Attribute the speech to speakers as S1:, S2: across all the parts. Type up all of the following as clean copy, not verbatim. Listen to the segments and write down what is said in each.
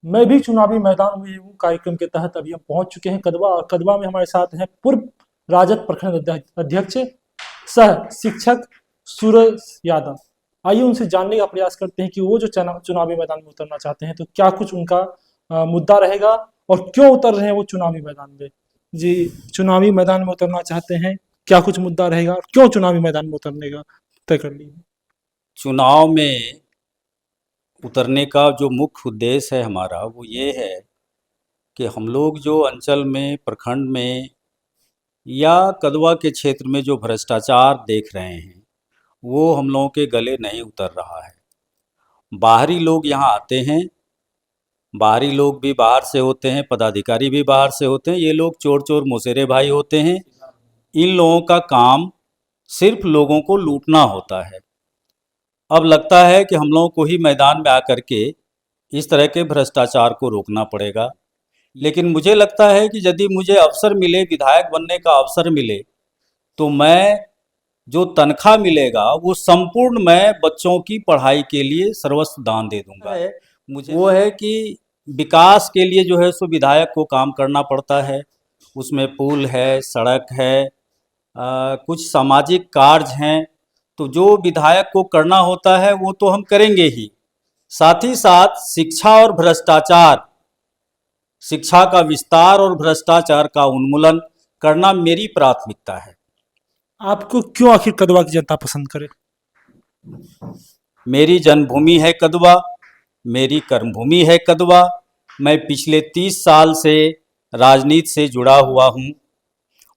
S1: मैं भी चुनावी मैदान में हूँ कार्यक्रम के तहत अभी हम पहुंच चुके हैं कदवा, और कदवा में हमारे साथ हैं पूर्व राजद प्रखंड अध्यक्ष सह शिक्षक सूरज यादव। आइए उनसे जानने का प्रयास करते हैं कि वो जो चुनावी मैदान में उतरना चाहते हैं तो क्या कुछ उनका मुद्दा रहेगा और क्यों उतर रहे हैं वो चुनावी मैदान में। जी, चुनावी मैदान में उतरना चाहते हैं, क्या कुछ मुद्दा रहेगा और क्यों चुनावी मैदान में उतरने का तय कर लीजिए।
S2: चुनाव में उतरने का जो मुख्य उद्देश्य है हमारा वो ये है कि हम लोग जो अंचल में, प्रखंड में या कदवा के क्षेत्र में जो भ्रष्टाचार देख रहे हैं वो हम लोगों के गले नहीं उतर रहा है। बाहरी लोग यहाँ आते हैं, बाहरी लोग भी बाहर से होते हैं, पदाधिकारी भी बाहर से होते हैं। ये लोग चोर चोर मुसेरे भाई होते हैं। इन लोगों का काम सिर्फ लोगों को लूटना होता है। अब लगता है कि हम लोगों को ही मैदान में आकर के इस तरह के भ्रष्टाचार को रोकना पड़ेगा। लेकिन मुझे लगता है कि यदि मुझे अवसर मिले, विधायक बनने का अवसर मिले, तो मैं जो तनख्वाह मिलेगा वो संपूर्ण मैं बच्चों की पढ़ाई के लिए सर्वस्व दान दे दूंगा। मुझे वो है कि विकास के लिए जो है सो विधायक को काम करना पड़ता है। उसमें पुल है, सड़क है, कुछ सामाजिक कार्य हैं, तो जो विधायक को करना होता है वो तो हम करेंगे ही। साथ ही साथ शिक्षा और भ्रष्टाचार, शिक्षा का विस्तार और भ्रष्टाचार का उन्मूलन करना मेरी प्राथमिकता है।
S1: आपको क्यों आखिर कदवा की जनता पसंद करे?
S2: मेरी जन्मभूमि है कदवा, मेरी कर्मभूमि है कदवा। मैं पिछले 30 साल से राजनीति से जुड़ा हुआ हूँ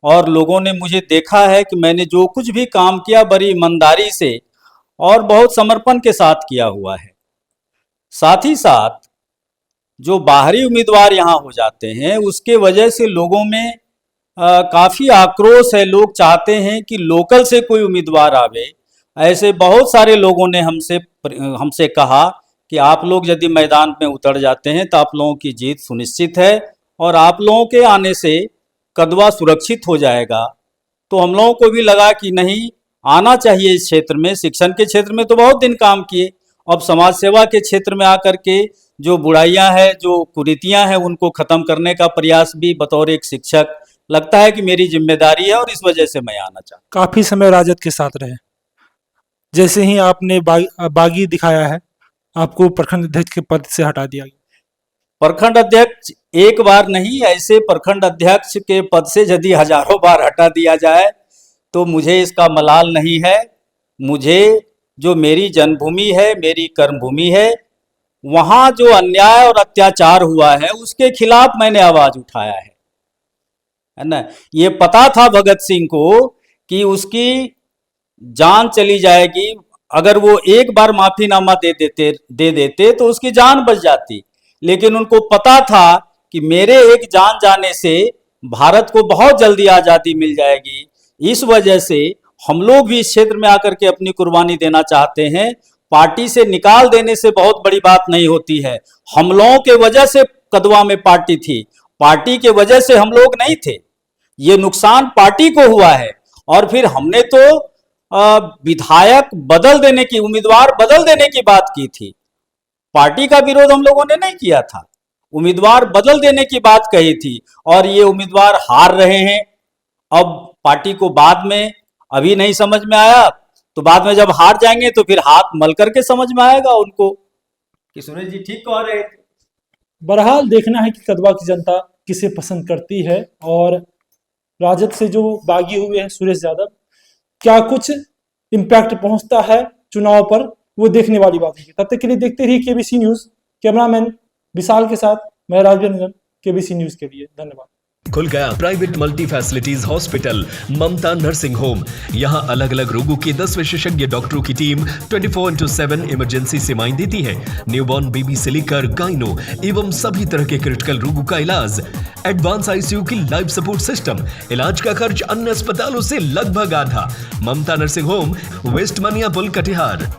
S2: और लोगों ने मुझे देखा है कि मैंने जो कुछ भी काम किया बड़ी ईमानदारी से और बहुत समर्पण के साथ किया हुआ है। साथ ही साथ जो बाहरी उम्मीदवार यहाँ हो जाते हैं उसके वजह से लोगों में काफ़ी आक्रोश है। लोग चाहते हैं कि लोकल से कोई उम्मीदवार आवे। ऐसे बहुत सारे लोगों ने हमसे कहा कि आप लोग यदि मैदान में उतर जाते हैं तो आप लोगों की जीत सुनिश्चित है और आप लोगों के आने से कदवा सुरक्षित हो जाएगा। तो हम लोगों को भी लगा कि नहीं, आना चाहिए इस क्षेत्र में। शिक्षण के क्षेत्र में तो बहुत दिन काम किए, अब समाज सेवा के क्षेत्र में आकर के जो बुराइयां हैं, जो कुरीतियां हैं, उनको ख़त्म करने का प्रयास भी बतौर एक शिक्षक लगता है कि मेरी जिम्मेदारी है और इस वजह से मैं आना चाहता हूँ।
S1: काफी समय राजद के साथ रहे, जैसे ही आपने बागी दिखाया है आपको प्रखंड अध्यक्ष के पद से हटा दिया गया।
S2: प्रखंड अध्यक्ष एक बार नहीं, ऐसे प्रखंड अध्यक्ष के पद से यदि हजारों बार हटा दिया जाए तो मुझे इसका मलाल नहीं है। मुझे जो मेरी जन्मभूमि है, मेरी कर्मभूमि है, वहाँ जो अन्याय और अत्याचार हुआ है उसके खिलाफ मैंने आवाज उठाया है ना। ये पता था भगत सिंह को कि उसकी जान चली जाएगी, अगर वो एक बार माफीनामा दे देते तो उसकी जान बच जाती। लेकिन उनको पता था कि मेरे एक जान जाने से भारत को बहुत जल्दी आज़ादी मिल जाएगी। इस वजह से हम लोग भी इस क्षेत्र में आकर के अपनी कुर्बानी देना चाहते हैं। पार्टी से निकाल देने से बहुत बड़ी बात नहीं होती है। हम लोगों के वजह से कदवा में पार्टी थी, पार्टी के वजह से हम लोग नहीं थे। ये नुकसान पार्टी को हुआ है और फिर हमने तो विधायक बदल देने की, उम्मीदवार बदल देने की बात की थी। पार्टी का विरोध हम लोगों ने नहीं किया था, उम्मीदवार बदल देने की बात कही थी और ये उम्मीदवार हार रहे हैं। अब पार्टी को बाद में अभी नहीं समझ में आया तो बाद में जब हार जाएंगे तो फिर हाथ मल करके समझ में आएगा उनको कि सुरेश जी ठीक कह रहे थे।
S1: बहरहाल देखना है कि कदवा की जनता किसे पसंद करती है और राजद से जो बागी हुए हैं सुरेश यादव, क्या कुछ इम्पैक्ट पहुंचता है चुनाव पर, वो देखने वाली बात है। तब तक के लिए देखते रहिए केबीसी न्यूज। कैमरामैन विशाल के साथ मैं राजवीर, केबीसी न्यूज के लिए धन्यवाद।
S3: खुल गया प्राइवेट मल्टी फैसिलिटीज हॉस्पिटल ममता नर्सिंग होम। यहाँ अलग अलग रोगों के 10 विशेषज्ञ डॉक्टरों की टीम 24/7 इमरजेंसी सेवाएं देती है। न्यूबॉर्न बेबी से लेकर गाइनो एवं सभी तरह के क्रिटिकल रोगों का इलाज। एडवांस आईसीयू की लाइफ सपोर्ट सिस्टम। इलाज का खर्च अन्य अस्पतालों से लगभग आधा। ममता नर्सिंग होम, वेस्ट मनिया पुल, कटिहार।